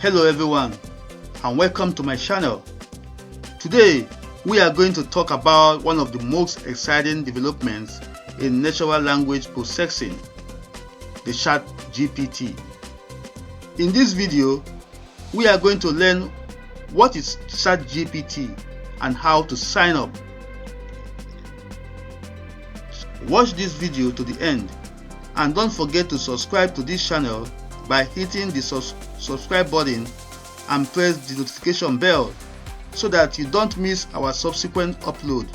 Hello everyone and welcome to my channel. Today we are going to talk about one of the most exciting developments in natural language processing, the Chat GPT. In this video we are going to learn what is Chat GPT and how to sign up. Watch this video to the end and don't forget to subscribe to this channel by hitting the subscribe button and press the notification bell so that you don't miss our subsequent upload,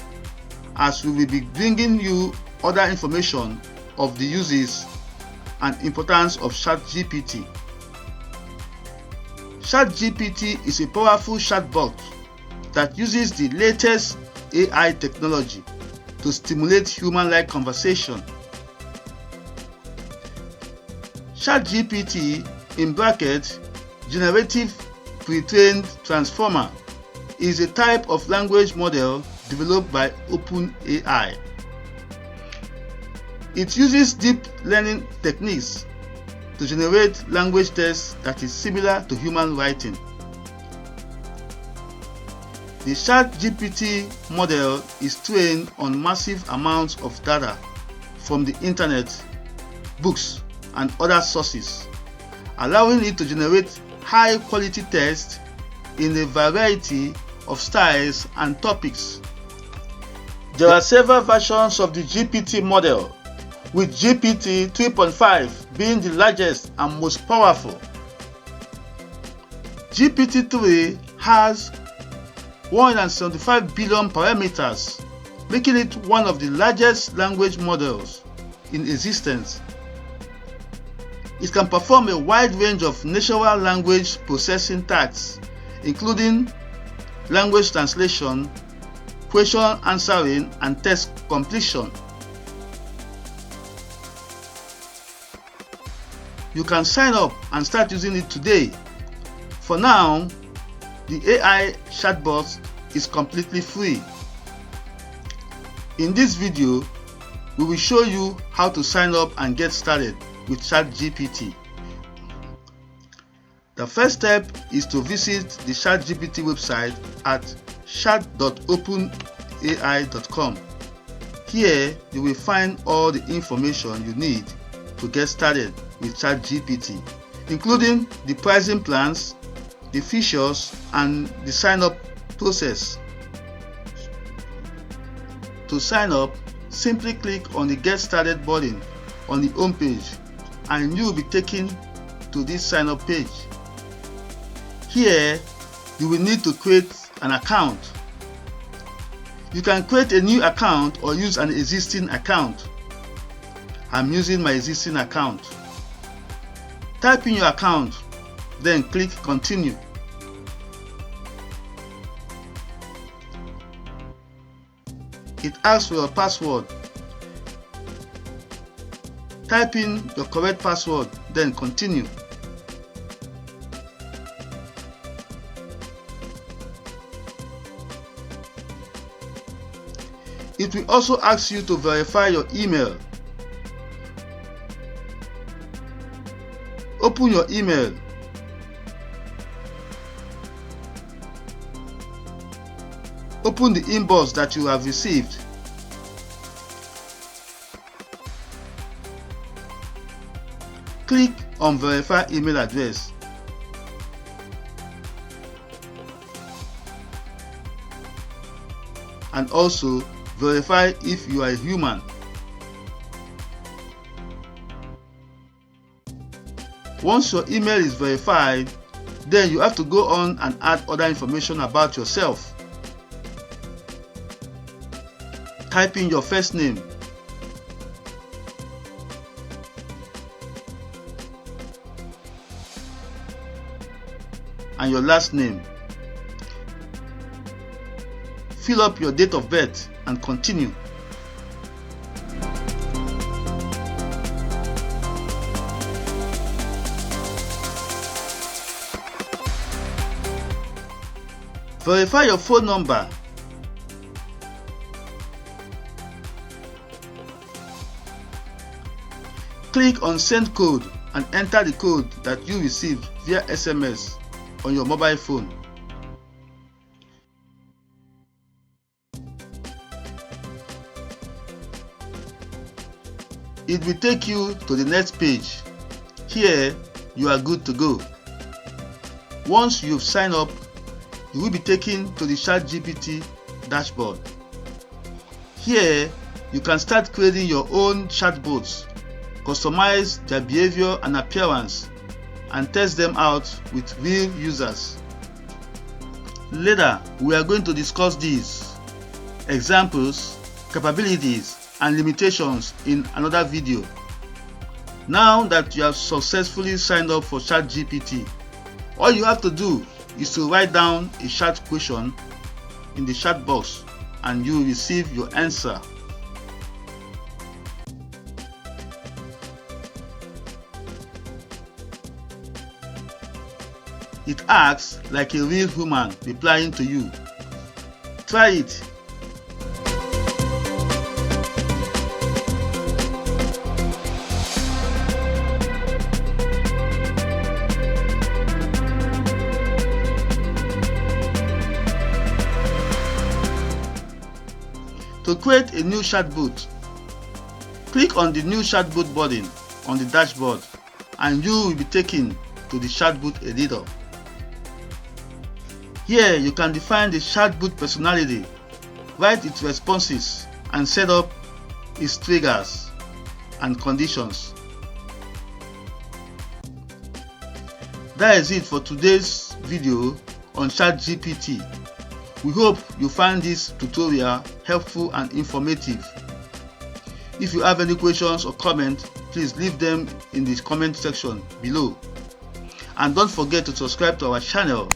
as we will be bringing you other information of the uses and importance of ChatGPT. ChatGPT is a powerful chatbot that uses the latest AI technology to stimulate human-like conversation. ChatGPT, in brackets, Generative Pre-trained Transformer, is a type of language model developed by OpenAI. It uses deep learning techniques to generate language text that is similar to human writing. The ChatGPT model is trained on massive amounts of data from the internet, books, and other sources, allowing it to generate high-quality text in a variety of styles and topics. There are several versions of the GPT model, with GPT 3.5 being the largest and most powerful. GPT-3 has 175 billion parameters, making it one of the largest language models in existence. It can perform a wide range of natural language processing tasks, including language translation, question answering, and text completion. You can sign up and start using it today. For now, the AI chatbot is completely free. In this video, we will show you how to sign up and get started with ChatGPT. The first step is to visit the ChatGPT website at chat.openai.com. Here you will find all the information you need to get started with ChatGPT, including the pricing plans, the features, and the sign-up process. To sign up, simply click on the Get Started button on the home page and you will be taken to this sign-up page. Here, you will need to create an account. You can create a new account or use an existing account. I'm using my existing account. Type in your account, then click Continue. It asks for your password. Type in your correct password, then Continue. It will also ask you to verify your email. Open your email. Open the inbox that you have received. Click on Verify Email Address. And also verify if you are a human. Once your email is verified, then you have to go on and add other information about yourself. Type in your first name, and your last name. Fill up your date of birth and continue. Verify your phone number. Click on Send Code and enter the code that you received via SMS on your mobile phone. It will take you to the next page. Here, you are good to go. Once you've signed up, you will be taken to the Chat GPT dashboard. Here, you can start creating your own chatbots, customize their behavior and appearance, and test them out with real users. Later, we are going to discuss these examples, capabilities, and limitations in another video. Now that you have successfully signed up for Chat GPT, all you have to do is to write down a chat question in the chat box and you will receive your answer. It acts like a real human replying to you. Try it. To create a new chatbot, click on the new chatbot button on the dashboard and you will be taken to the chatbot editor. Here you can define the chatbot personality, write its responses, and set up its triggers and conditions. That is it for today's video on ChatGPT. We hope you find this tutorial helpful and informative. If you have any questions or comments, please leave them in the comment section below. And don't forget to subscribe to our channel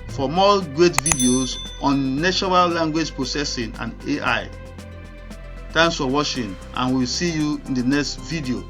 for more great videos on natural language processing and AI. Thanks for watching, and we'll see you in the next video.